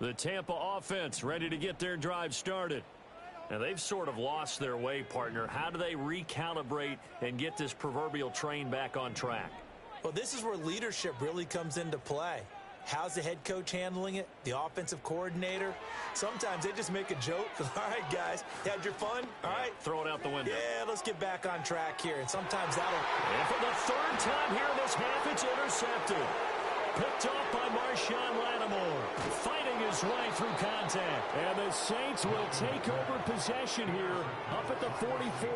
The Tampa offense ready to get their drive started. Now, they've sort of lost their way, partner. How do they recalibrate and get this proverbial train back on track? Well, this is where leadership really comes into play. How's the head coach handling it? The offensive coordinator? Sometimes they just make a joke. All right, guys, you had your fun? All right. Throw it out the window. Yeah, let's get back on track here. And sometimes that'll... And for the third time here in this half, it's intercepted. Picked off by Marshawn Lattimore. Fighting his way through contact. And the Saints will take over possession here up at the 44.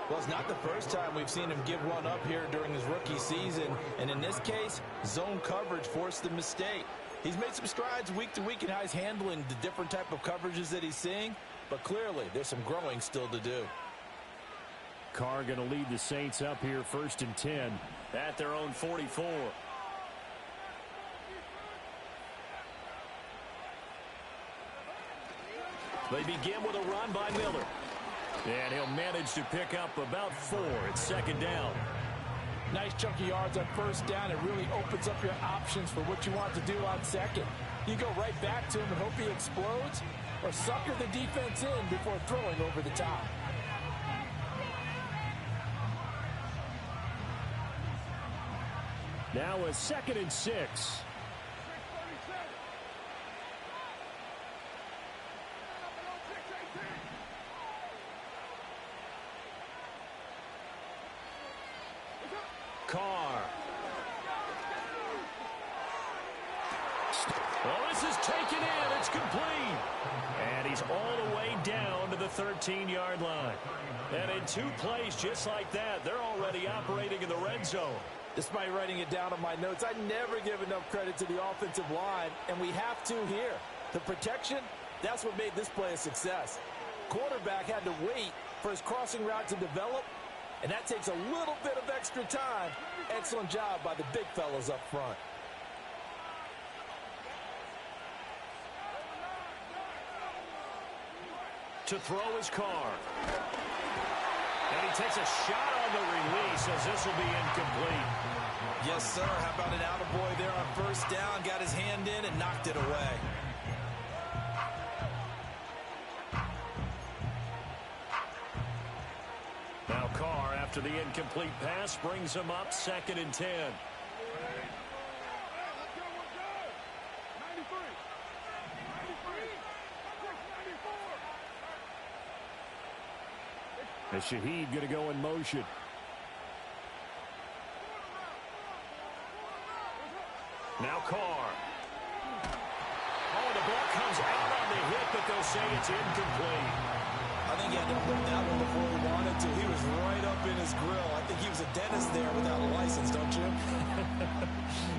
Well, it's not the first time we've seen him give one up here during his rookie season. And in this case, zone coverage forced the mistake. He's made some strides week to week in how he's handling the different type of coverages that he's seeing. But clearly, there's some growing still to do. Carr going to lead the Saints up here 1st and 10 at their own 44. They begin with a run by Miller. And he'll manage to pick up about 4. It's 2nd down. Nice chunky yards on 1st down. It really opens up your options for what you want to do on 2nd. You go right back to him and hope he explodes, or sucker the defense in before throwing over the top. Now a 2nd and 6. Carr. Well, this is taken in. It's complete. And he's all the way down to the 13-yard line. And in 2 plays just like that, they're already operating in the red zone. Despite writing it down on my notes, I never give enough credit to the offensive line, and we have to here. The protection, that's what made this play a success. Quarterback had to wait for his crossing route to develop, and that takes a little bit of extra time. Excellent job by the big fellas up front. To throw his Carr. And he takes a shot on the release as this will be incomplete. Yes, sir. How about an attaboy there on 1st down? Got his hand in and knocked it away. Now Carr, after the incomplete pass, brings him up 2nd and 10. And Shaheed going to go in motion. Now Carr. Oh, the ball comes out on the hit, but they'll say it's incomplete. I think he had to put that one before he wanted to. He was right up in his grill. I think he was a dentist there without a license, don't you?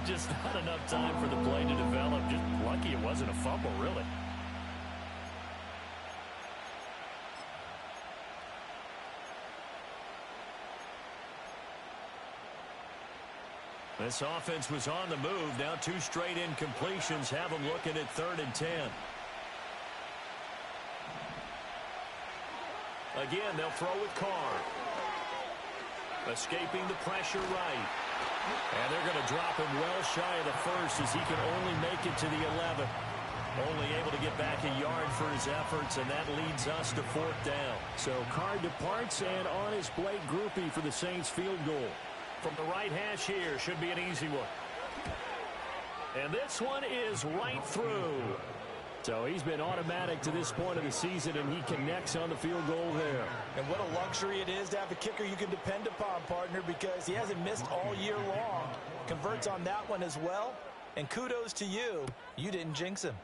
Just not enough time for the play to develop. Just lucky it wasn't a fumble, really. This offense was on the move. Now 2 straight incompletions have them looking at 3rd and 10. Again, they'll throw with Carr. Escaping the pressure right. And they're going to drop him well shy of the 1st as he can only make it to the 11th. Only able to get back a yard for his efforts, and that leads us to 4th down. So Carr departs, and on his Blake Groupie for the Saints field goal. From the right hash here, should be an easy one. And this one is right through. So he's been automatic to this point of the season, and he connects on the field goal there. And what a luxury it is to have a kicker you can depend upon, partner, because he hasn't missed all year long. Converts on that one as well. And kudos to you. You didn't jinx him.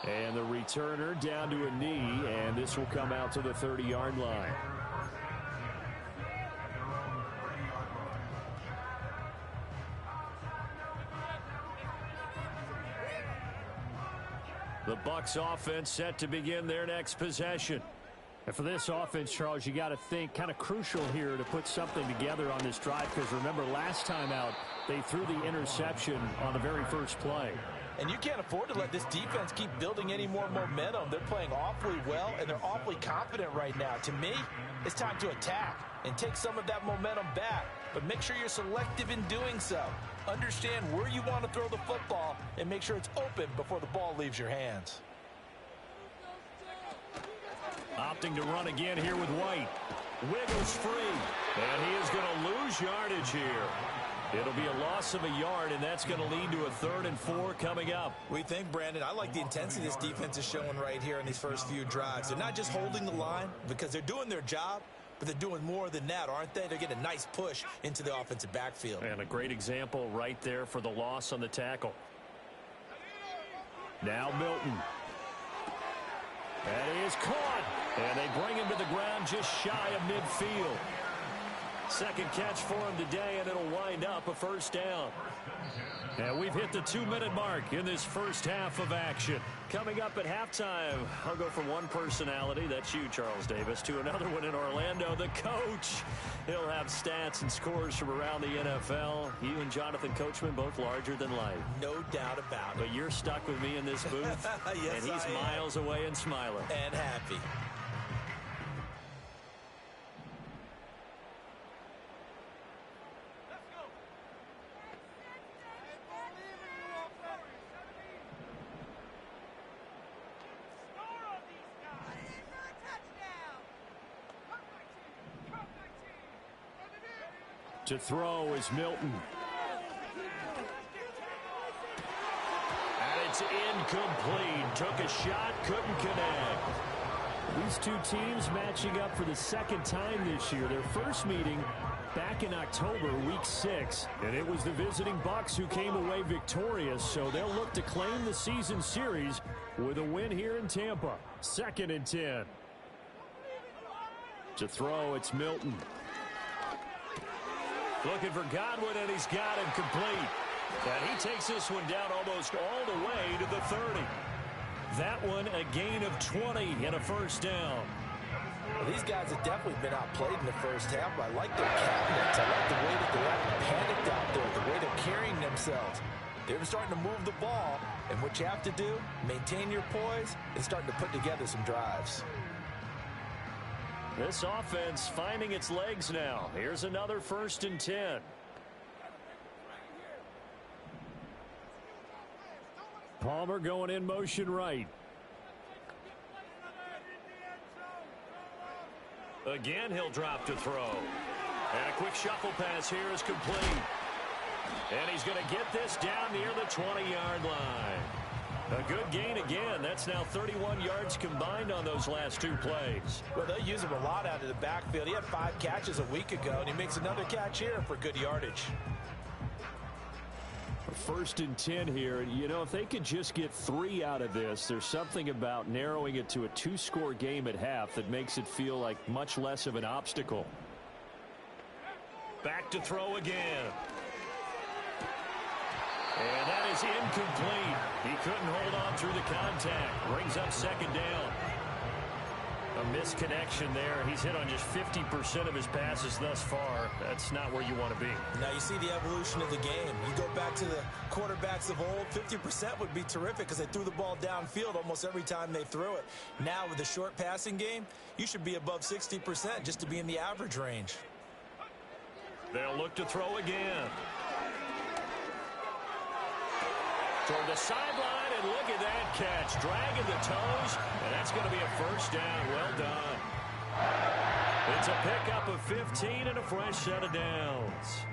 And the returner down to a knee, and this will come out to the 30-yard line. The Bucs offense set to begin their next possession. And for this offense, Charles, you got to think kind of crucial here to put something together on this drive, because remember last time out they threw the interception on the very first play. And you can't afford to let this defense keep building any more momentum. They're playing awfully well, and they're awfully confident right now. To me, it's time to attack and take some of that momentum back. but make sure you're selective in doing so. Understand where you want to throw the football and make sure it's open before the ball leaves your hands. Opting to run again here with White. Wiggles free. And he is going to lose yardage here. It'll be a loss of a yard, and that's going to lead to a 3rd and 4 coming up. We think, Brandon, I like the intensity this defense is showing right here in these first few drives. They're not just holding the line because they're doing their job, but they're doing more than that, aren't they? They're getting a nice push into the offensive backfield. And a great example right there for the loss on the tackle. Now Milton. And he is caught. And they bring him to the ground just shy of midfield. Second catch for him today, and it'll wind up a 1st down. And we've hit the 2-minute mark in this first half of action. Coming up at halftime, I'll go from one personality, that's you, Charles Davis, to another one in Orlando, the coach. He'll have stats and scores from around the NFL. You and Jonathan Coachman, both larger than life. No doubt about it. But you're stuck with me in this booth, yes, and he's miles away and smiling. And happy. To throw is Milton. And it's incomplete. Took a shot, couldn't connect. These two teams matching up for the 2nd time this year. Their first meeting back in October, week 6. And it was the visiting Bucs who came away victorious. So they'll look to claim the season series with a win here in Tampa. 2nd and 10. To throw, it's Milton. Looking for Godwin, and he's got him complete. And he takes this one down almost all the way to the 30. That one a gain of 20 and a 1st down. Well, these guys have definitely been outplayed in the first half, but I like their cabinets. I like the way that they haven't panicked out there, the way they're carrying themselves. They're starting to move the ball, and what you have to do, maintain your poise, and starting to put together some drives. This offense finding its legs now. Here's another 1st and 10. Palmer going in motion right. Again, he'll drop to throw. And a quick shuffle pass here is complete. And he's going to get this down near the 20-yard line. A good gain again. That's now 31 yards combined on those last 2 plays. Well, they'll use him a lot out of the backfield. He had 5 catches a week ago, and he makes another catch here for good yardage. 1st and 10 here. You know, if they could just get 3 out of this, there's something about narrowing it to a 2-score game at half that makes it feel like much less of an obstacle. Back to throw again. And that is incomplete. He couldn't hold on through the contact. Brings up 2nd down. A misconnection there. He's hit on just 50% of his passes thus far. That's not where you want to be. Now you see the evolution of the game. You go back to the quarterbacks of old, 50% would be terrific because they threw the ball downfield almost every time they threw it. Now with the short passing game, you should be above 60% just to be in the average range. They'll look to throw again. Toward the sideline, and look at that catch. Dragging the toes, and that's going to be a 1st down. Well done. It's a pickup of 15 and a fresh set of downs.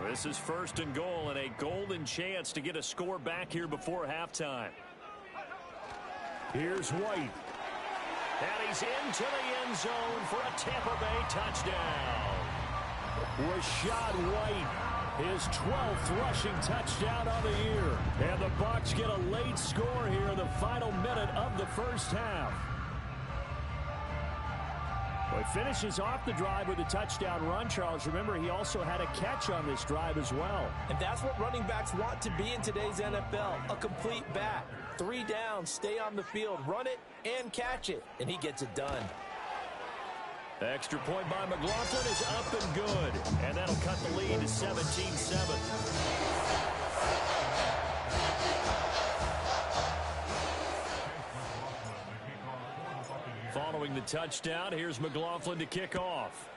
This is 1st and goal and a golden chance to get a score back here before halftime. Here's White. And he's into the end zone for a Tampa Bay touchdown. Rashad White, his 12th rushing touchdown on the year. And the Bucs get a late score here in the final minute of the first half. Well, he finishes off the drive with a touchdown run, Charles. Remember, he also had a catch on this drive as well. And that's what running backs want to be in today's NFL, a complete back. 3 downs, stay on the field, run it, and catch it. And he gets it done. The extra point by McLaughlin is up and good. And that'll cut the lead to 17-7. Following the touchdown, here's McLaughlin to kick off.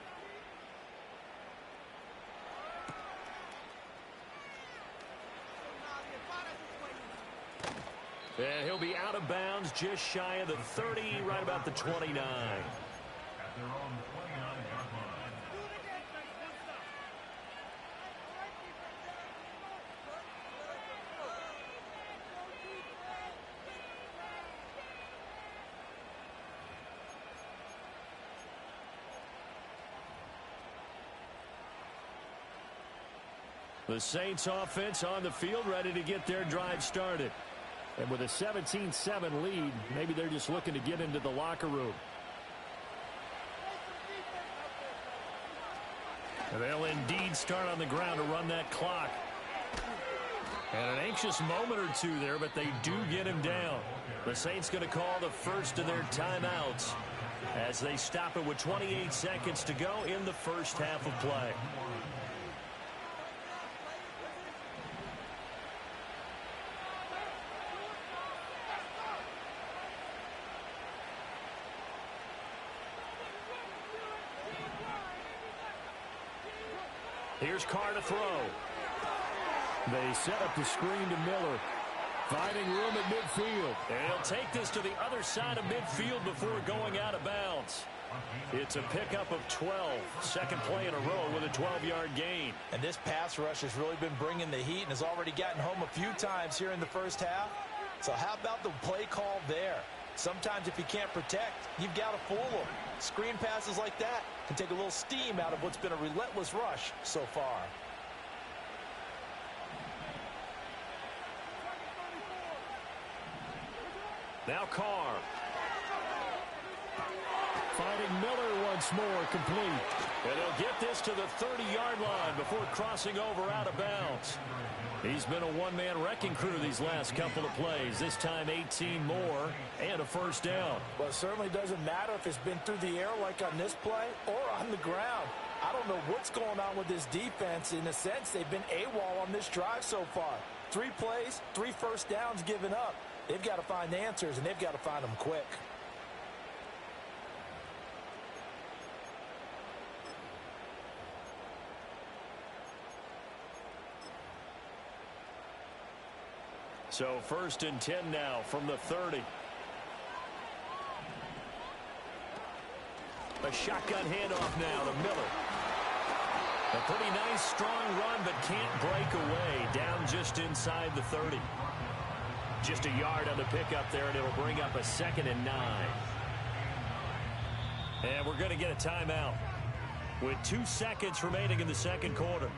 And he'll be out of bounds just shy of the 30, right about the 29. The Saints offense on the field, ready to get their drive started. And with a 17-7 lead, maybe they're just looking to get into the locker room. And they'll indeed start on the ground to run that clock. And an anxious moment or two there, but they do get him down. The Saints going to call the first of their timeouts as they stop it with 28 seconds to go in the first half of play. Here's Carr to throw. They set up the screen to Miller. Finding room at midfield. And he'll take this to the other side of midfield before going out of bounds. It's a pickup of 12. Second play in a row with a 12-yard gain. And this pass rush has really been bringing the heat and has already gotten home a few times here in the first half. So how about the play call there? Sometimes if you can't protect, you've got to fool them. Screen passes like that can take a little steam out of what's been a relentless rush so far. Now Carr. Finding Miller once more, complete. And he'll get this to the 30-yard line before crossing over out of bounds. He's been a one-man wrecking crew these last couple of plays. This time 18 more and a first down. Well, it certainly doesn't matter if it's been through the air like on this play or on the ground. I don't know what's going on with this defense. In a sense, they've been AWOL on this drive so far. 3 plays, 3 first downs given up. They've got to find answers, and they've got to find them quick. So 1st and 10 now from the 30. A shotgun handoff now to Miller. A pretty nice strong run, but can't break away. Down just inside the 30. Just a yard on the pickup there, and it'll bring up a 2nd and 9. And we're going to get a timeout with 2 seconds remaining in the second quarter.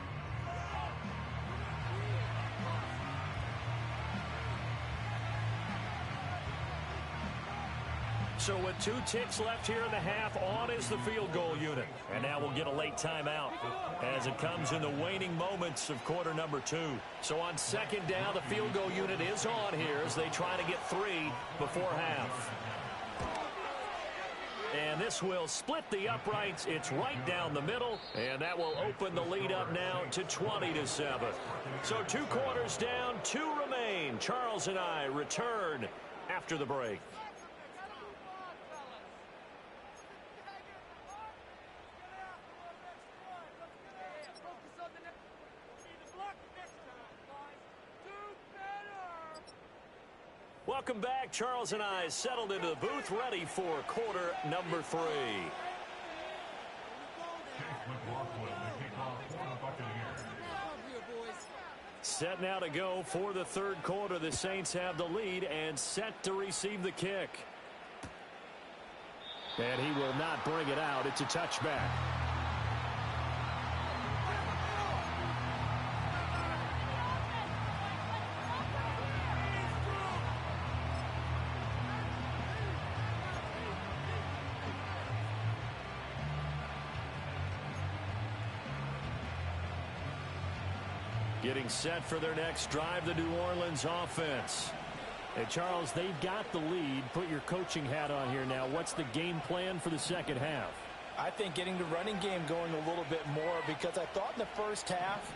So with 2 ticks left here in the half, on is the field goal unit. And now we'll get a late timeout as it comes in the waning moments of quarter number 2. So on 2nd down, the field goal unit is on here as they try to get 3 before half. And this will split the uprights. It's right down the middle, and that will open the lead up now to 20-7. So 2 quarters down, 2 remain. Charles and I return after the break. Welcome back. Charles and I settled into the booth, ready for quarter number 3. Set now to go for the 3rd quarter. The Saints have the lead and set to receive the kick. And he will not bring it out. It's a touchback. Getting set for their next drive, the New Orleans offense. Hey, Charles, they've got the lead. Put your coaching hat on here now. What's the game plan for the second half? I think getting the running game going a little bit more, because I thought in the first half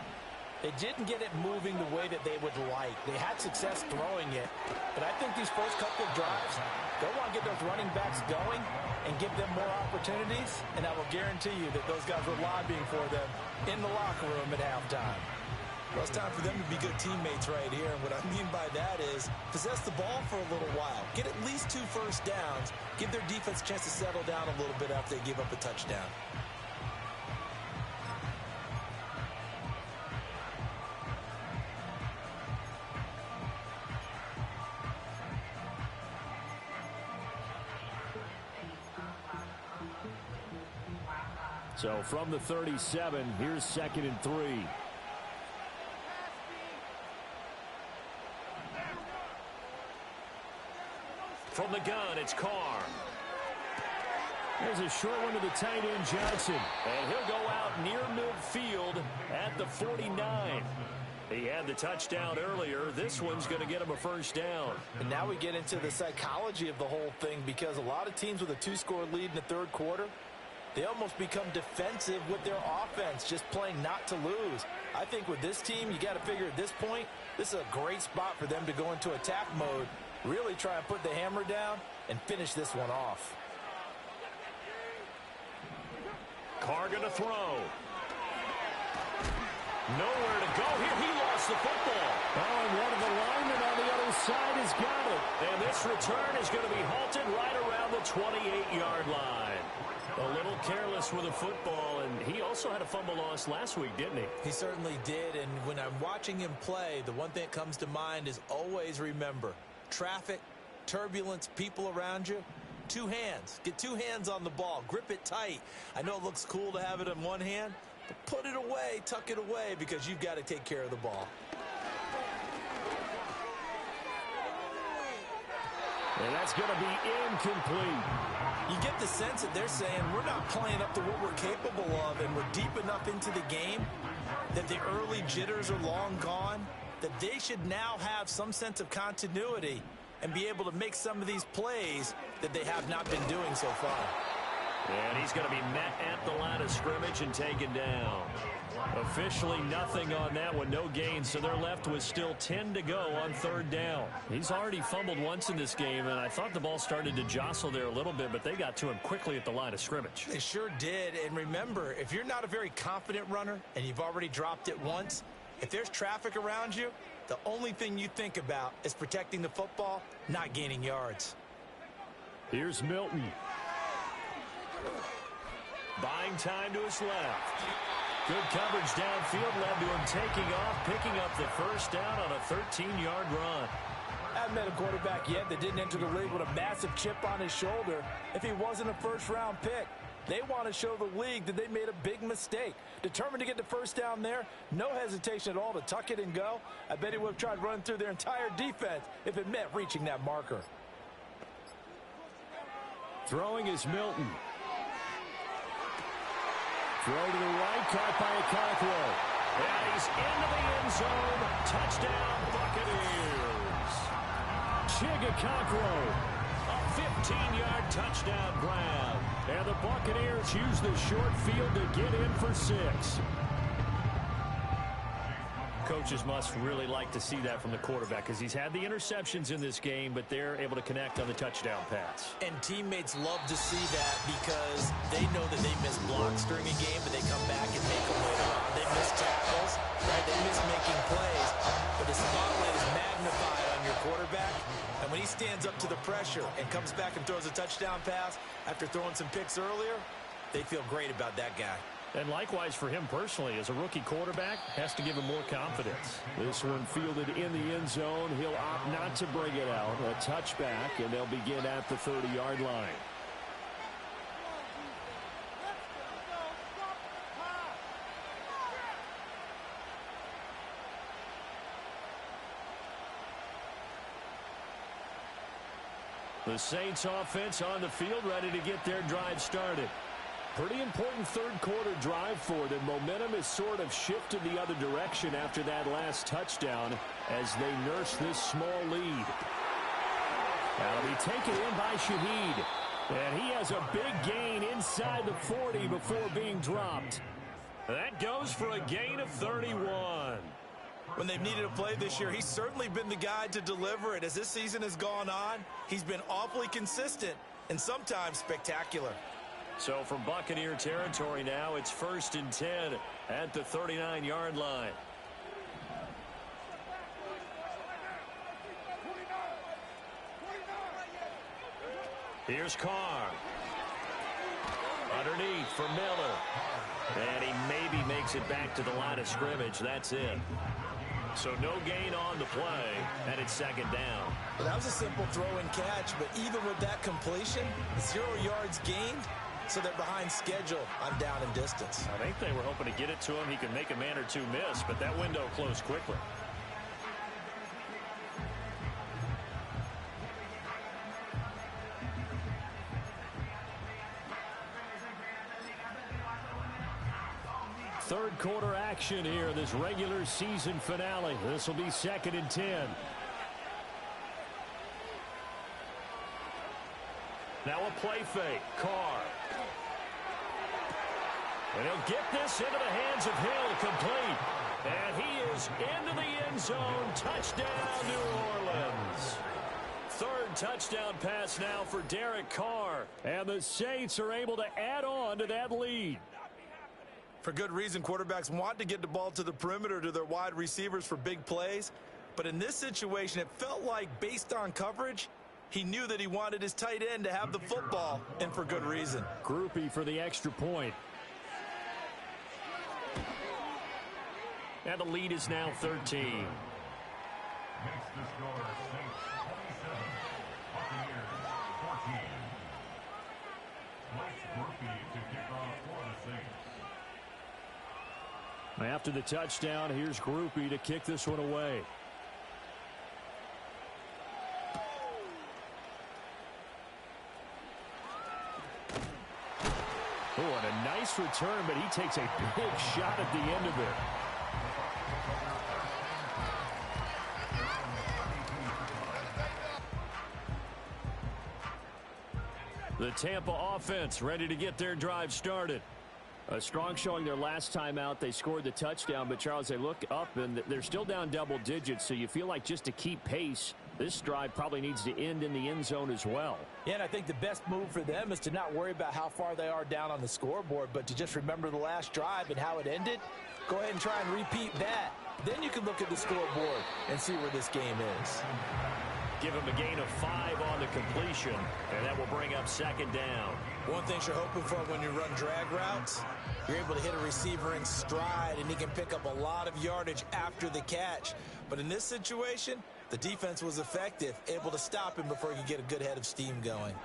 they didn't get it moving the way that they would like. They had success throwing it, but I think these first couple of drives, they'll want to get those running backs going and give them more opportunities, and I will guarantee you that those guys were lobbying for them in the locker room at halftime. Well, it's time for them to be good teammates right here, and what I mean by that is possess the ball for a little while. Get at least 2 first downs. Give their defense a chance to settle down a little bit after they give up a touchdown. So from the 37, here's 2nd and 3. From the gun, it's Carr. There's a short one to the tight end, Johnson. And he'll go out near midfield at the 49. He had the touchdown earlier. This one's going to get him a first down. And now we get into the psychology of the whole thing, because a lot of teams with a 2-score lead in the third quarter, they almost become defensive with their offense, just playing not to lose. I think with this team, you got to figure at this point, this is a great spot for them to go into attack mode, really try and put the hammer down and finish this one off. Carr going to throw. Nowhere to go here. He lost the football. Oh, and one of the linemen on the other side has got it. And this return is going to be halted right around the 28-yard line. A little careless with the football, and he also had a fumble loss last week, didn't he? He certainly did, and when I'm watching him play, the one thing that comes to mind is always remember, traffic, turbulence, people around you, 2 hands. Get 2 hands on the ball. Grip it tight. I know it looks cool to have it in one hand, but put it away, tuck it away, because you've got to take care of the ball. And that's going to be incomplete. You get the sense that they're saying we're not playing up to what we're capable of, and we're deep enough into the game that the early jitters are long gone, that they should now have some sense of continuity and be able to make some of these plays that they have not been doing so far. And he's going to be met at the line of scrimmage and taken down. Officially nothing on that one, no gain, so they're left with still 10 to go on 3rd down. He's already fumbled once in this game, and I thought the ball started to jostle there a little bit, but they got to him quickly at the line of scrimmage. They sure did, and remember, if you're not a very confident runner and you've already dropped it once, if there's traffic around you, the only thing you think about is protecting the football, not gaining yards. Here's Milton. Buying time to his left. Good coverage downfield led to him taking off, picking up the first down on a 13-yard run. I haven't met a quarterback yet that didn't enter the league with a massive chip on his shoulder if he wasn't a first-round pick. They want to show the league that they made a big mistake. Determined to get the first down there, no hesitation at all to tuck it and go. I bet he would have tried running through their entire defense if it meant reaching that marker. Throwing is Milton. Throw to the right, caught by Okonkwo. And he's into the end zone. Touchdown, Buccaneers. Okonkwo, a 15-yard touchdown grab. And the Buccaneers use the short field to get in for 6. Coaches must really like to see that from the quarterback, because he's had the interceptions in this game, but they're able to connect on the touchdown pass. And teammates love to see that, because they know that they miss blocks during a game, but they come back and make them later on. They miss tackles, right? They miss making plays, but the spotlight is magnified on your quarterback, and when he stands up to the pressure and comes back and throws a touchdown pass after throwing some picks earlier, they feel great about that guy. And likewise for him personally, as a rookie quarterback, has to give him more confidence. This one fielded in the end zone. He'll opt not to bring it out. A touchback, and they'll begin at the 30-yard line. The Saints offense on the field, ready to get their drive started. Pretty important third quarter drive for them. Momentum has sort of shifted the other direction after that last touchdown as they nurse this small lead. That'll be taken in by Shaheed. And he has a big gain inside the 40 before being dropped. That goes for a gain of 31. When they've needed a play this year, he's certainly been the guy to deliver it. As this season has gone on, he's been awfully consistent and sometimes spectacular. So from Buccaneer territory now, it's 1st and 10 at the 39-yard line. Here's Carr. Underneath for Miller. And he maybe makes it back to the line of scrimmage. That's it. So no gain on the play, and it's 2nd down. Well, that was a simple throw and catch, but even with that completion, 0 yards gained, so they're behind schedule on down and distance. I think they were hoping to get it to him. He could make a man or two miss, but that window closed quickly. Third quarter action here, this regular season finale. This will be 2nd and 10. Now a play fake. Carr. And he'll get this into the hands of Hill, complete. And he is into the end zone. Touchdown, New Orleans. Third touchdown pass now for Derek Carr. And the Saints are able to add on to that lead. For good reason, quarterbacks want to get the ball to the perimeter to their wide receivers for big plays. But in this situation, it felt like, based on coverage, he knew that he wanted his tight end to have the football, and for good reason. Groupie for the extra point. And the lead is now 13. Makes the score Saints 27, Buccaneers 14. Mike Groupie to kick off for the Saints. After the touchdown, here's Groupie to kick this one away. Oh, and a nice return, but he takes a big shot at the end of it. The Tampa offense ready to get their drive started. A strong showing their last time out. They scored the touchdown, but Charles, they look up and they're still down double digits, so you feel like just to keep pace, this drive probably needs to end in the end zone as well. Yeah, and I think the best move for them is to not worry about how far they are down on the scoreboard, but to just remember the last drive and how it ended. Go ahead and try and repeat that. Then you can look at the scoreboard and see where this game is. Give him a gain of 5 on the completion, and that will bring up 2nd down. One thing you're hoping for when you run drag routes, you're able to hit a receiver in stride, and he can pick up a lot of yardage after the catch. But in this situation, the defense was effective, able to stop him before he could get a good head of steam going.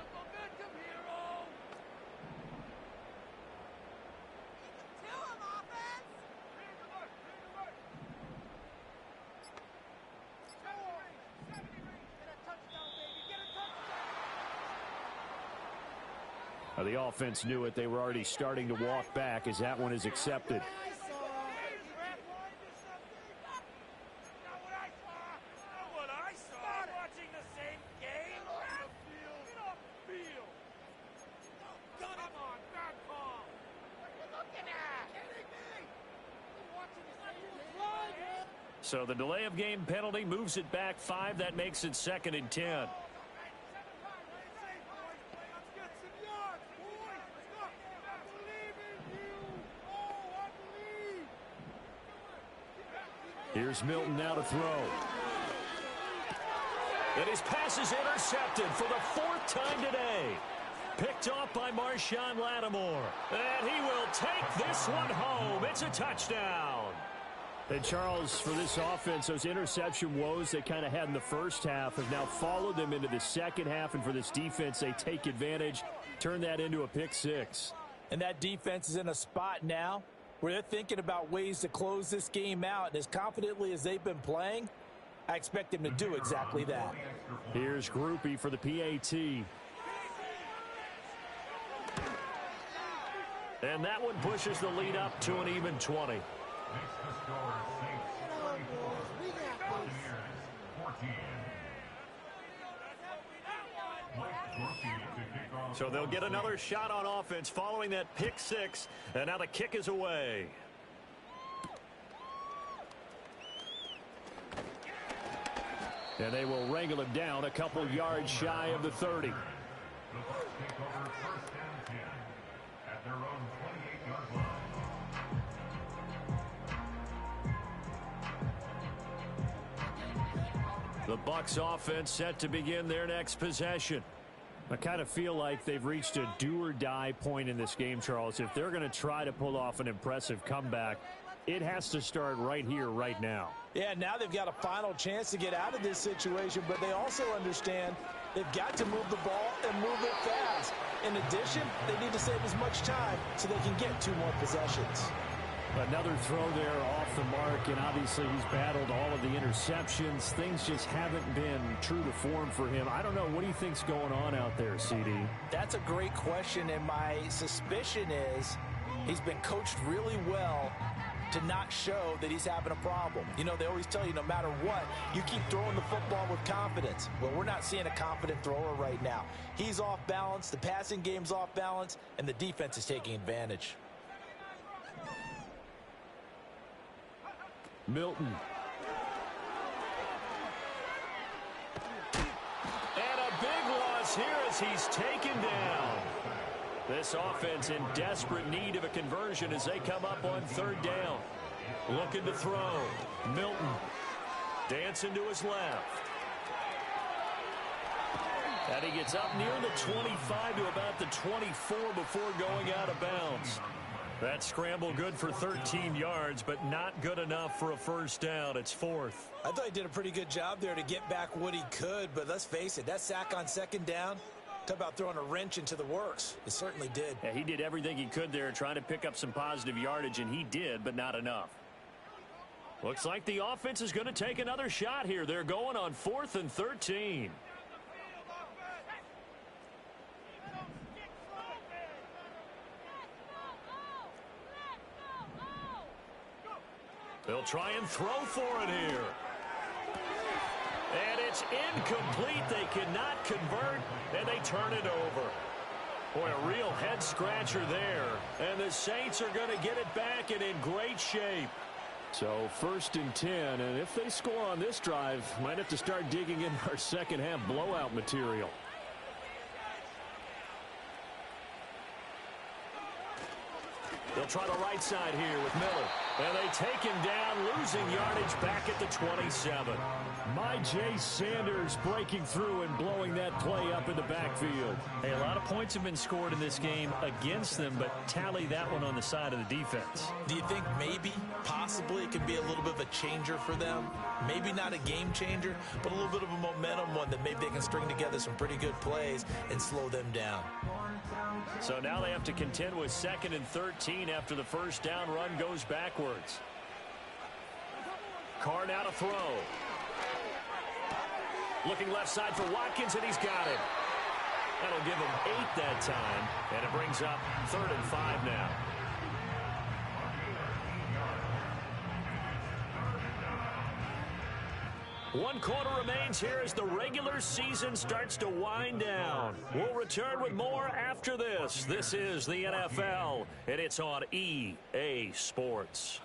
The offense knew it. They were already starting to walk back as that one is accepted. So the delay of game penalty moves it back 5. That makes it 2nd and 10. Here's Milton now to throw. And his pass is intercepted for the 4th time today. Picked off by Marshawn Lattimore. And he will take this one home. It's a touchdown. And Charles, for this offense, those interception woes they kind of had in the first half have now followed them into the second half. And for this defense, they take advantage, turn that into a pick 6. And that defense is in a spot now where they're thinking about ways to close this game out. And as confidently as they've been playing, I expect them to do exactly that. Here's Groupie for the PAT. And that one pushes the lead up to an even 20. Makes the score Saints 34, Buccaneers 14. Mike Groupie to kick off So they'll get another shot on offense following that pick six, and now the kick is away. And they will wrangle him down a couple yards shy of the 30. The Bucs take over first and 10 at their own 28-yard line. The Bucs offense set to begin their next possession. I kind of feel like they've reached a do-or-die point in this game, Charles. If they're going to try to pull off an impressive comeback, it has to start right here, right now. Yeah, now they've got a final chance to get out of this situation, but they also understand they've got to move the ball and move it fast. In addition, they need to save as much time so they can get 2 more possessions. Another throw there off the mark, and obviously he's battled all of the interceptions. Things just haven't been true to form for him. I don't know. What do you think's going on out there, CD? That's a great question, and my suspicion is he's been coached really well to not show that he's having a problem. You know, they always tell you no matter what, you keep throwing the football with confidence. Well, we're not seeing a confident thrower right now. He's off balance, the passing game's off balance, and the defense is taking advantage. Milton. And a big loss here as he's taken down. This offense in desperate need of a conversion as they come up on 3rd down. Looking to throw. Milton dancing to his left. And he gets up near the 25 to about the 24 before going out of bounds. That scramble good for 13 yards, but not good enough for a first down. It's 4th. I thought he did a pretty good job there to get back what he could, but let's face it, that sack on 2nd down, talk about throwing a wrench into the works. It certainly did. Yeah, he did everything he could there trying to pick up some positive yardage, and he did, but not enough. Looks like the offense is going to take another shot here. They're going on 4th and 13. They'll try and throw for it here. And it's incomplete. They cannot convert, and they turn it over. Boy, a real head-scratcher there. And the Saints are going to get it back and in great shape. So 1st and 10, and if they score on this drive, might have to start digging in our second-half blowout material. They'll try the right side here with Miller. And they take him down, losing yardage back at the 27. J. Sanders breaking through and blowing that play up in the backfield. Hey, a lot of points have been scored in this game against them, but tally that one on the side of the defense. Do you think maybe, possibly, it could be a little bit of a changer for them? Maybe not a game changer, but a little bit of a momentum one that maybe they can string together some pretty good plays and slow them down. So now they have to contend with 2nd and 13 after the first down run goes backwards. Carr now to throw. Looking left side for Watkins, and he's got it. That'll give him 8 that time, and it brings up 3rd and 5 now. One quarter remains here as the regular season starts to wind down. We'll return with more after this. This is the NFL, and it's on EA Sports.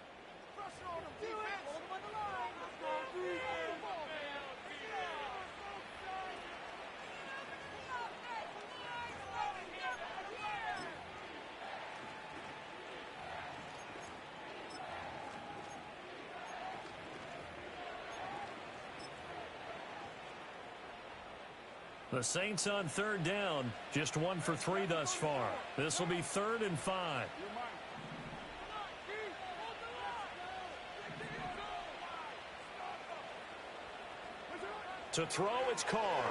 The Saints on 3rd down, just 1 for 3 thus far. This will be 3rd and 5. To throw, it's Carr.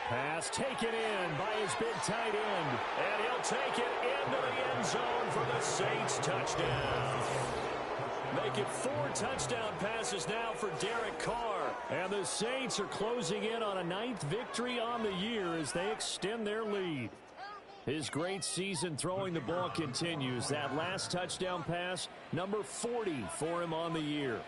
Pass taken in by his big tight end. And he'll take it into the end zone for the Saints touchdown. Make it 4 touchdown passes now for Derek Carr. And the Saints are closing in on a 9th victory on the year as they extend their lead. His great season throwing the ball continues. That last touchdown pass, number 40 for him on the year.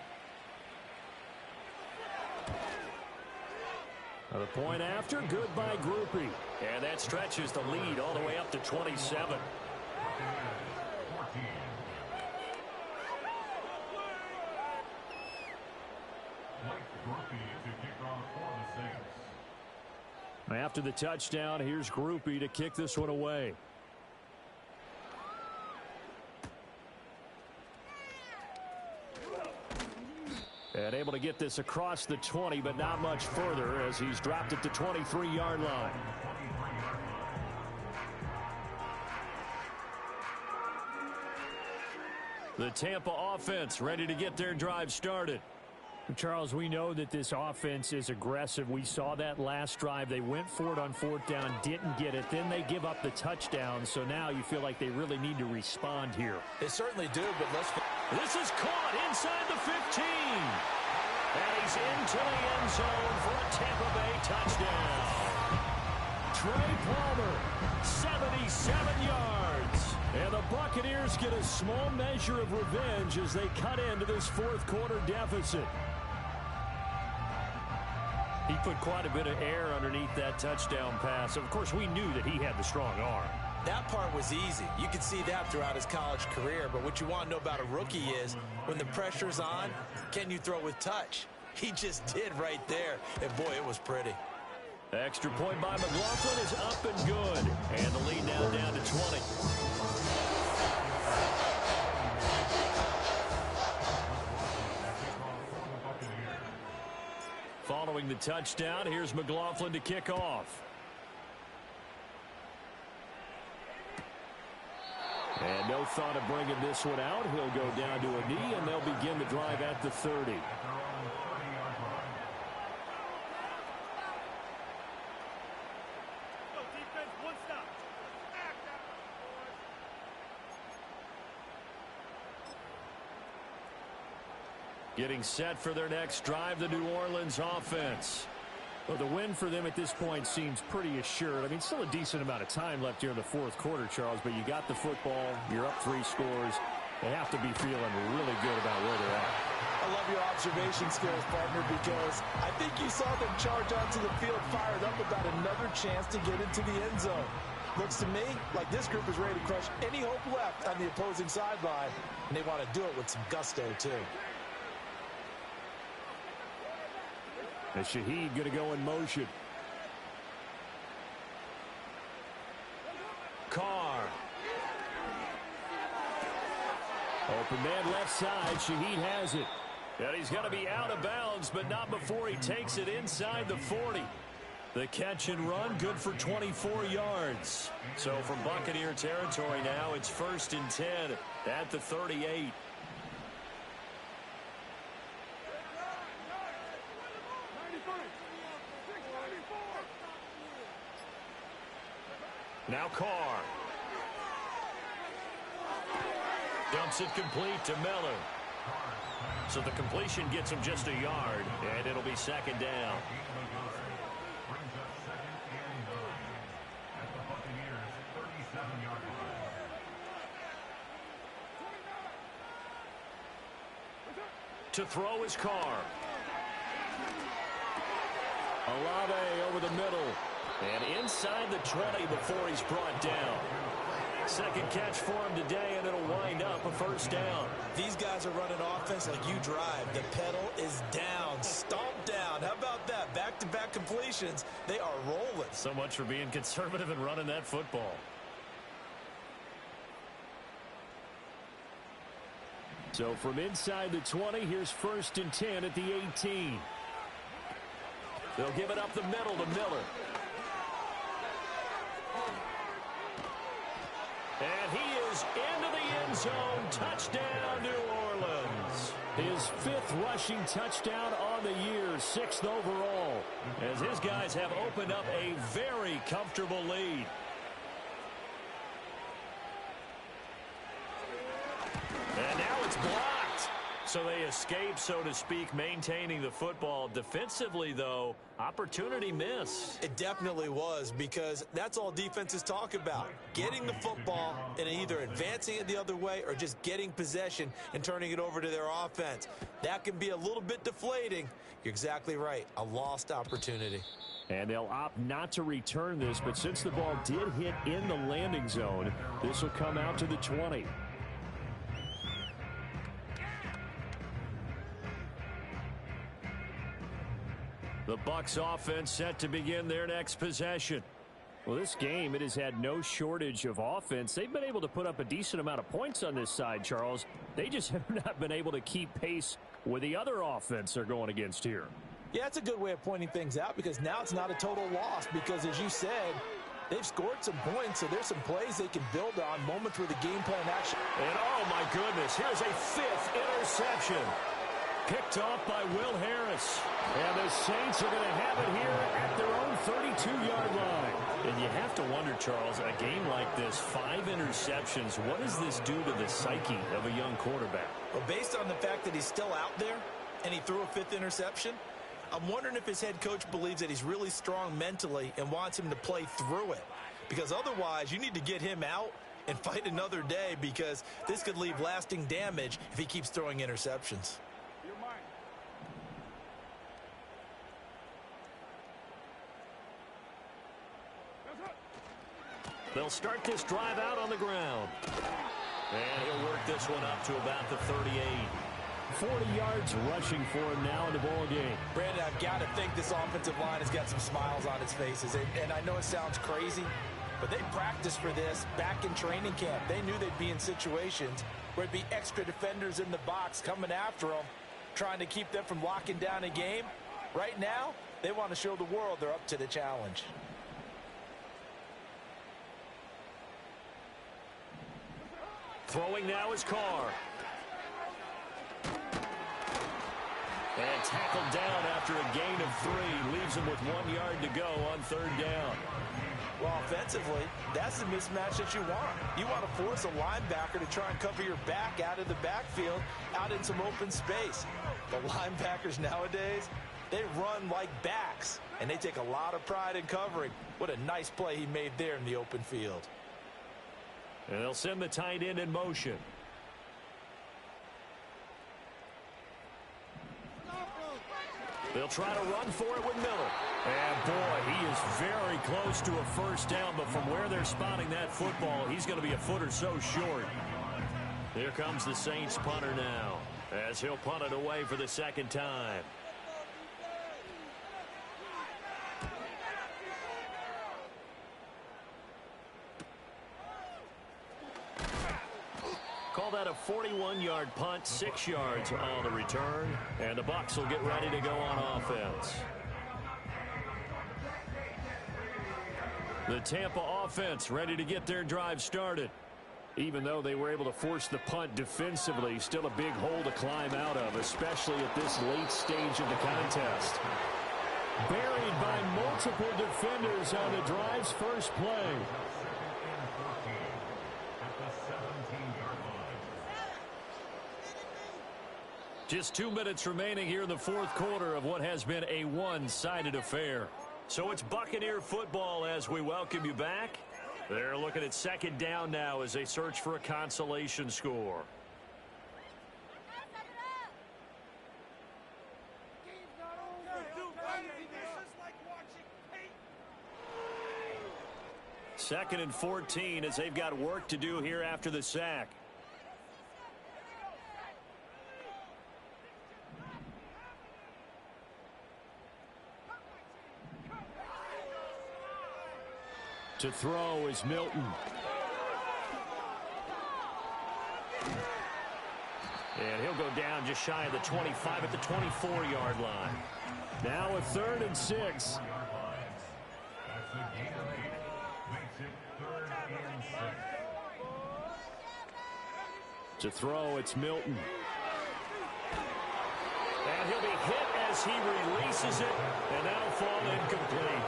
The point after, good by Groupie. And that stretches the lead all the way up to 27. After the touchdown, here's Groupie to kick this one away. And able to get this across the 20, but not much further as he's dropped it to 23-yard line. The Tampa offense ready to get their drive started. Charles, we know that this offense is aggressive. We saw that last drive. They went for it on fourth down, didn't get it. Then they give up the touchdown. So now you feel like they really need to respond here. They certainly do, but let's... This is caught inside the 15. And he's into the end zone for a Tampa Bay touchdown. Trey Palmer, 77 yards. And the Buccaneers get a small measure of revenge as they cut into this fourth quarter deficit. He put quite a bit of air underneath that touchdown pass. Of course, we knew that he had the strong arm. That part was easy. You could see that throughout his college career. But what you want to know about a rookie is when the pressure's on, can you throw with touch? He just did right there. And, boy, it was pretty. Extra point by McLaughlin is up and good. And the lead now down to 20. Following the touchdown, here's McLaughlin to kick off. And no thought of bringing this one out. He'll go down to a knee, and they'll begin the drive at the 30. Getting set for their next drive, the New Orleans offense. Well, the win for them at this point seems pretty assured. I mean, still a decent amount of time left here in the fourth quarter, Charles, but you got the football, you're up 3 scores. They have to be feeling really good about where they're at. I love your observation skills, partner, because I think you saw them charge onto the field fired up about another chance to get into the end zone. Looks to me like this group is ready to crush any hope left on the opposing sideline, and they want to do it with some gusto, too. And Shaheed going to go in motion. Carr. Open man left side. Shaheed has it. And he's going to be out of bounds, but not before he takes it inside the 40. The catch and run, good for 24 yards. So from Buccaneer territory now, it's 1st and 10 at the 38. Now Carr. Dumps it complete to Miller. So the completion gets him just a yard, and it'll be 2nd down. To throw is Carr. Olave over the middle. And inside the 20 before he's brought down. 2nd catch for him today, and it'll wind up a 1st down. These guys are running offense like you drive. The pedal is down, stomped down. How about that? Back-to-back completions. They are rolling. So much for being conservative and running that football. So from inside the 20, here's 1st and 10 at the 18. They'll give it up the middle to Miller. And he is into the end zone. Touchdown, New Orleans. His 5th rushing touchdown on the year, 6th overall, as his guys have opened up a very comfortable lead. And now it's blocked. So they escape, so to speak, maintaining the football. Defensively, though, opportunity miss. It definitely was, because that's all defenses talk about. Getting the football and either advancing it the other way or just getting possession and turning it over to their offense. That can be a little bit deflating. You're exactly right. A lost opportunity. And they'll opt not to return this, but since the ball did hit in the landing zone, this will come out to the 20. The Bucs offense set to begin their next possession. Well, this game, it has had no shortage of offense. They've been able to put up a decent amount of points on this side, Charles. They just have not been able to keep pace with the other offense they're going against here. Yeah, that's a good way of pointing things out, because now it's not a total loss, because as you said, they've scored some points, so there's some plays they can build on, moments where the game plan actually... And oh my goodness, here's a 5th interception. Picked off by Will Harris. And the Saints are going to have it here at their own 32-yard line. And you have to wonder, Charles, a game like this, 5 interceptions, what does this do to the psyche of a young quarterback? Well, based on the fact that he's still out there and he threw a 5th interception, I'm wondering if his head coach believes that he's really strong mentally and wants him to play through it. Because otherwise, you need to get him out and fight another day, because this could leave lasting damage if he keeps throwing interceptions. They'll start this drive out on the ground. And he'll work this one up to about the 38. 40 yards rushing for him now in the ball game. Brandon, I've got to think this offensive line has got some smiles on its faces. And I know it sounds crazy, but they practiced for this back in training camp. They knew they'd be in situations where there'd be extra defenders in the box coming after them, trying to keep them from locking down a game. Right now, they want to show the world they're up to the challenge. Throwing now is Carr. And tackled down after a gain of 3. Leaves him with 1 yard to go on 3rd down. Well, offensively, that's the mismatch that you want. You want to force a linebacker to try and cover your back out of the backfield, out in some open space. The linebackers nowadays, they run like backs, and they take a lot of pride in covering. What a nice play he made there in the open field. And they'll send the tight end in motion. They'll try to run for it with Miller. And, boy, he is very close to a 1st down, but from where they're spotting that football, he's going to be a foot or so short. Here comes the Saints punter now, as he'll punt it away for the 2nd time. Call that a 41-yard punt, 6 yards on the return, and the Bucs will get ready to go on offense. The Tampa offense ready to get their drive started. Even though they were able to force the punt defensively, still a big hole to climb out of, especially at this late stage of the contest. Buried by multiple defenders on the drive's first play. Just 2 minutes remaining here in the 4th quarter of what has been a one-sided affair. So it's Buccaneer football as we welcome you back. They're looking at 2nd down now as they search for a consolation score. Second and 14 as they've got work to do here after the sack. To throw is Milton. And he'll go down just shy of the 25 at the 24-yard line. Now a 3rd and 6. To throw, it's Milton. And he'll be hit as he releases it, and that'll fall incomplete.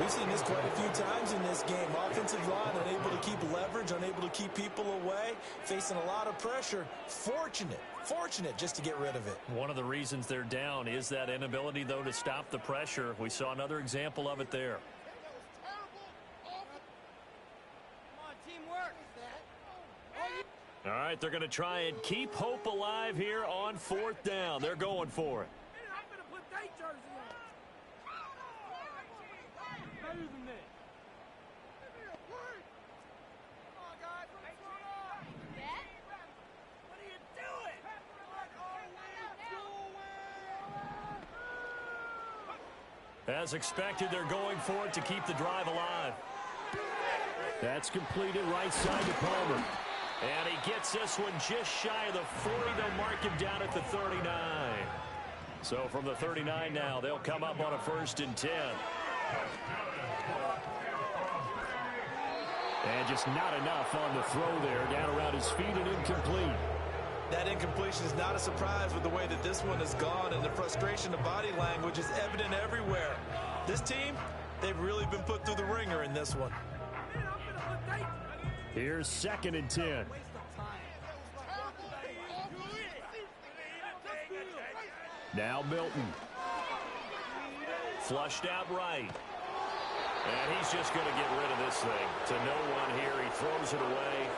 We've seen this quite a few times in this game. Offensive line unable to keep leverage, unable to keep people away, facing a lot of pressure. Fortunate just to get rid of it. One of the reasons they're down is that inability, though, to stop the pressure. We saw another example of it there. All right, they're going to try and keep hope alive here on 4th down. They're going for it. As expected, they're going for it to keep the drive alive. That's completed right side to Palmer. And he gets this one just shy of the 40. They'll mark him down at the 39. So from the 39 now, they'll come up on a 1st and 10. And just not enough on the throw there. Down around his feet and incomplete. That incompletion is not a surprise with the way that this one has gone, and the frustration of body language is evident everywhere. This team, they've really been put through the ringer in this one. Here's 2nd and 10. Now Milton. Flushed out right. And he's just going to get rid of this thing. To no one here. He throws it away.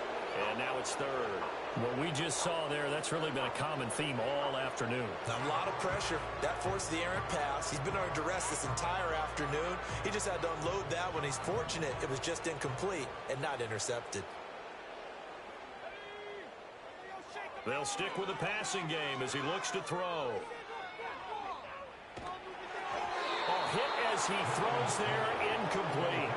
And now it's 3rd. What we just saw there, that's really been a common theme all afternoon. A lot of pressure. That forced the errant pass. He's been under duress this entire afternoon. He just had to unload that one. He's fortunate it was just incomplete and not intercepted. They'll stick with the passing game as he looks to throw. Hit as he throws there, incomplete.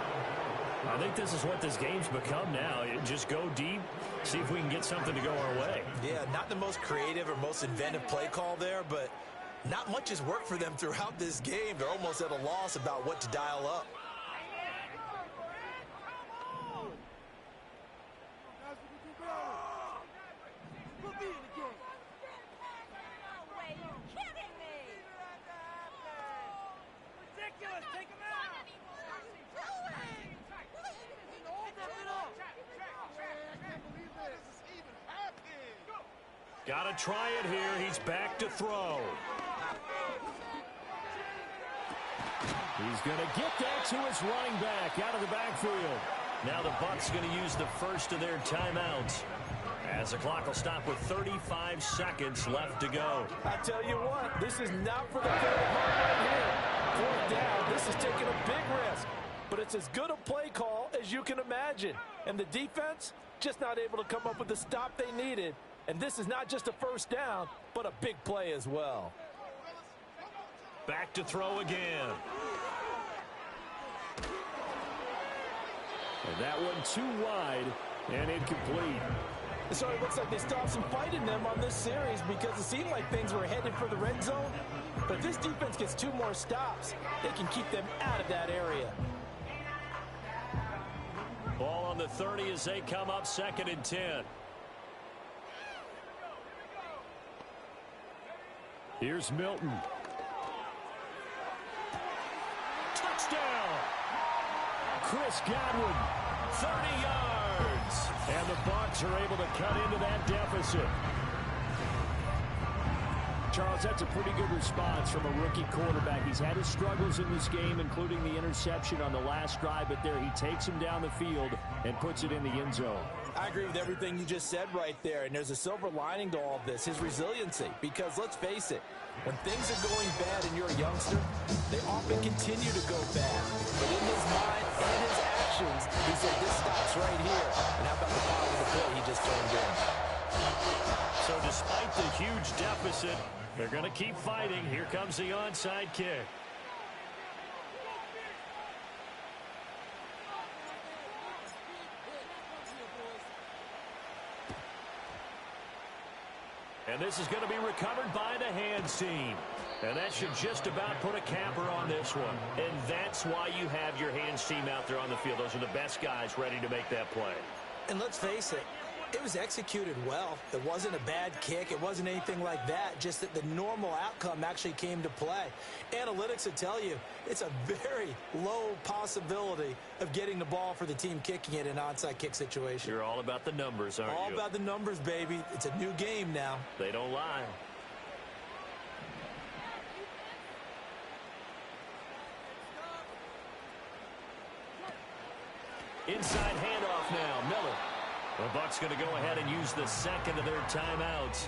I think this is what this game's become now. Just go deep, see if we can get something to go our way. Yeah, not the most creative or most inventive play call there, but not much has worked for them throughout this game. They're almost at a loss about what to dial up. Got to try it here. He's back to throw. He's going to get that to his running back out of the backfield. Now the Bucs going to use the first of their timeouts, as the clock will stop with 35 seconds left to go. I tell you what, this is not for the faint of heart right here. 4th down, this is taking a big risk. But it's as good a play call as you can imagine. And the defense, just not able to come up with the stop they needed. And this is not just a 1st down, but a big play as well. Back to throw again. And that one too wide and incomplete. So it looks like they stopped some fight in them on this series because it seemed like things were headed for the red zone. But if this defense gets 2 more stops, they can keep them out of that area. Ball on the 30 as they come up 2nd and 10. Here's Milton. Touchdown! Chris Godwin. 30 yards. And the Bucs are able to cut into that deficit. Charles, that's a pretty good response from a rookie quarterback. He's had his struggles in this game, including the interception on the last drive, but there he takes him down the field and puts it in the end zone. I agree with everything you just said right there, and there's a silver lining to all of this, his resiliency. Because let's face it, when things are going bad and you're a youngster, they often continue to go bad. But in his mind and his actions, he said, this stops right here. And how about the power of the play he just turned in? So despite the huge deficit, they're going to keep fighting. Here comes the onside kick. And this is going to be recovered by the hands team. And that should just about put a capper on this one. And that's why you have your hands team out there on the field. Those are the best guys ready to make that play. And let's face it, It was executed well. It wasn't a bad kick. It wasn't anything like that. Just that the normal outcome actually came to play. Analytics would tell you it's a very low possibility of getting the ball for the team kicking it in an onside kick situation. You're all about the numbers, aren't you? All about the numbers, baby. It's a new game now. They don't lie. Inside handoff now, Miller. The Bucs going to go ahead and use the second of their timeouts,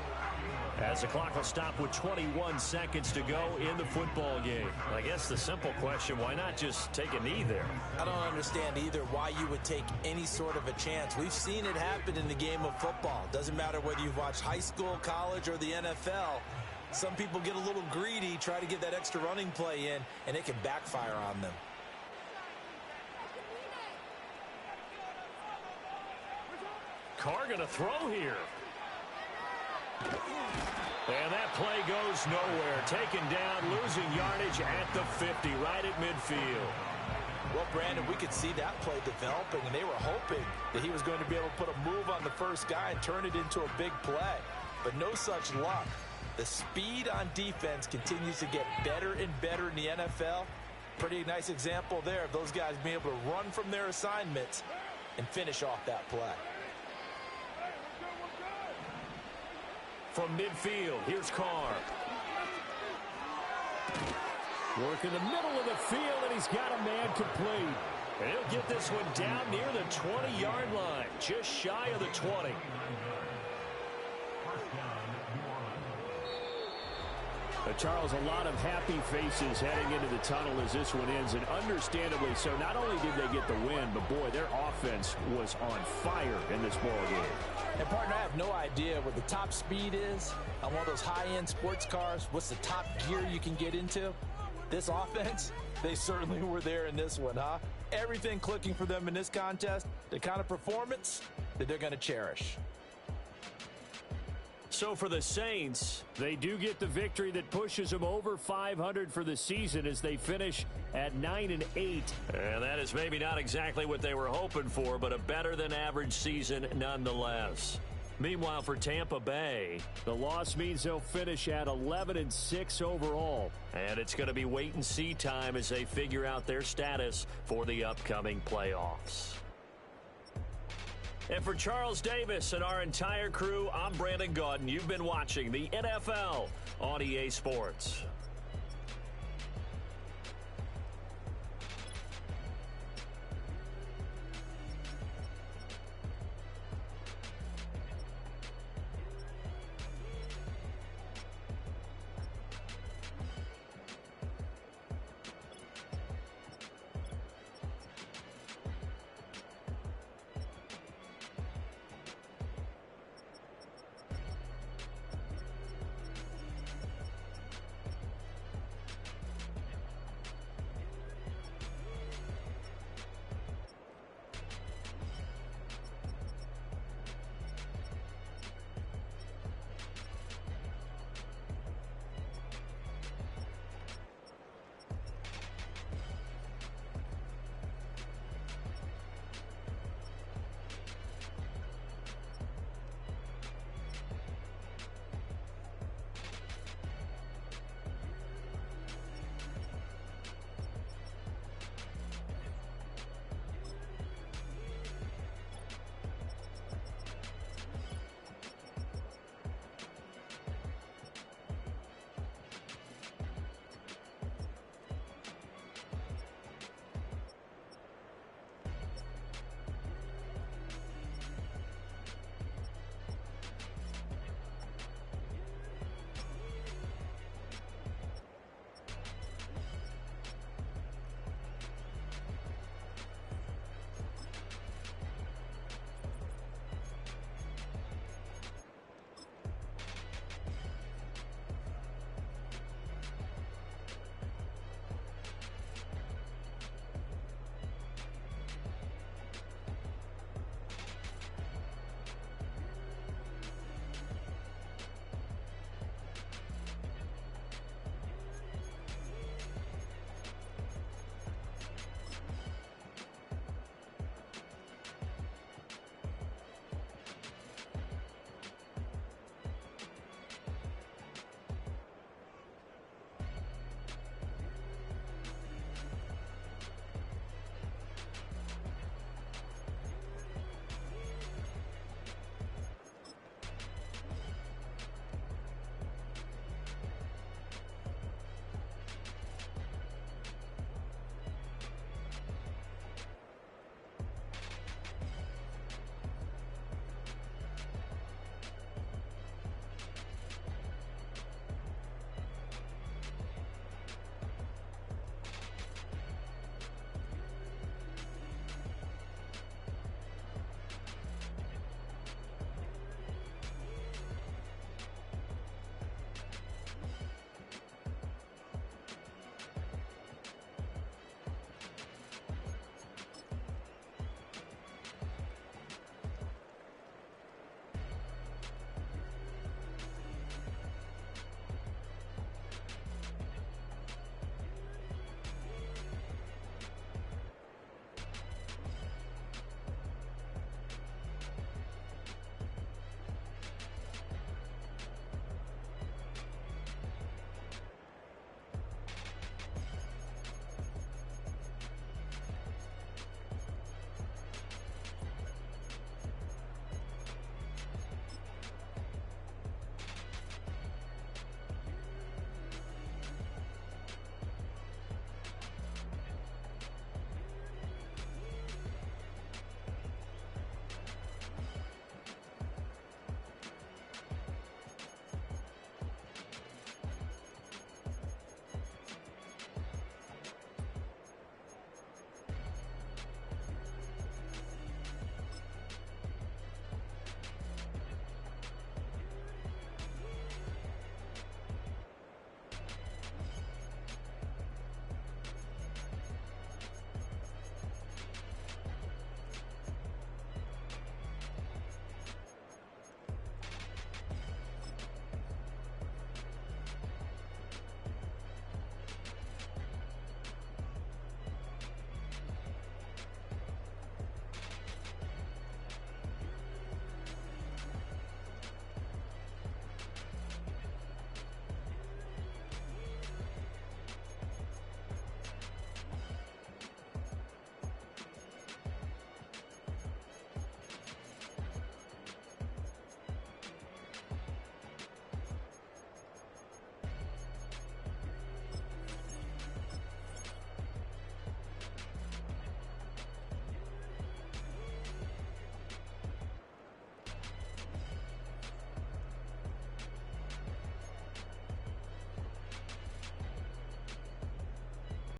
as the clock will stop with 21 seconds to go in the football game. I guess the simple question, why not just take a knee there? I don't understand either why you would take any sort of a chance. We've seen it happen in the game of football. Doesn't matter whether you've watched high school, college, or the NFL. Some people get a little greedy, try to get that extra running play in, and it can backfire on them. Carr going to throw here. And that play goes nowhere. Taken down, losing yardage at the 50, right at midfield. Well, Brandon, we could see that play developing, and they were hoping that he was going to be able to put a move on the first guy and turn it into a big play. But no such luck. The speed on defense continues to get better and better in the NFL. Pretty nice example there of those guys being able to run from their assignments and finish off that play. From midfield, here's Carr. Work in the middle of the field, and he's got a man complete. And he'll get this one down near the 20-yard line, just shy of the 20. Charles, a lot of happy faces heading into the tunnel as this one ends, and understandably so. Not only did they get the win, but boy, their offense was on fire in this ball game. And partner, I have no idea what the top speed is on one of those high-end sports cars. What's the top gear you can get into? This offense, they certainly were there in this one, huh? Everything clicking for them in this contest, the kind of performance that they're going to cherish. So for the Saints, they do get the victory that pushes them over 500 for the season as they finish at 9-8. And that is maybe not exactly what they were hoping for, but a better-than-average season nonetheless. Meanwhile, for Tampa Bay, the loss means they'll finish at 11-6 overall. And it's going to be wait-and-see time as they figure out their status for the upcoming playoffs. And for Charles Davis and our entire crew, I'm Brandon Gaudin. You've been watching the NFL on EA Sports.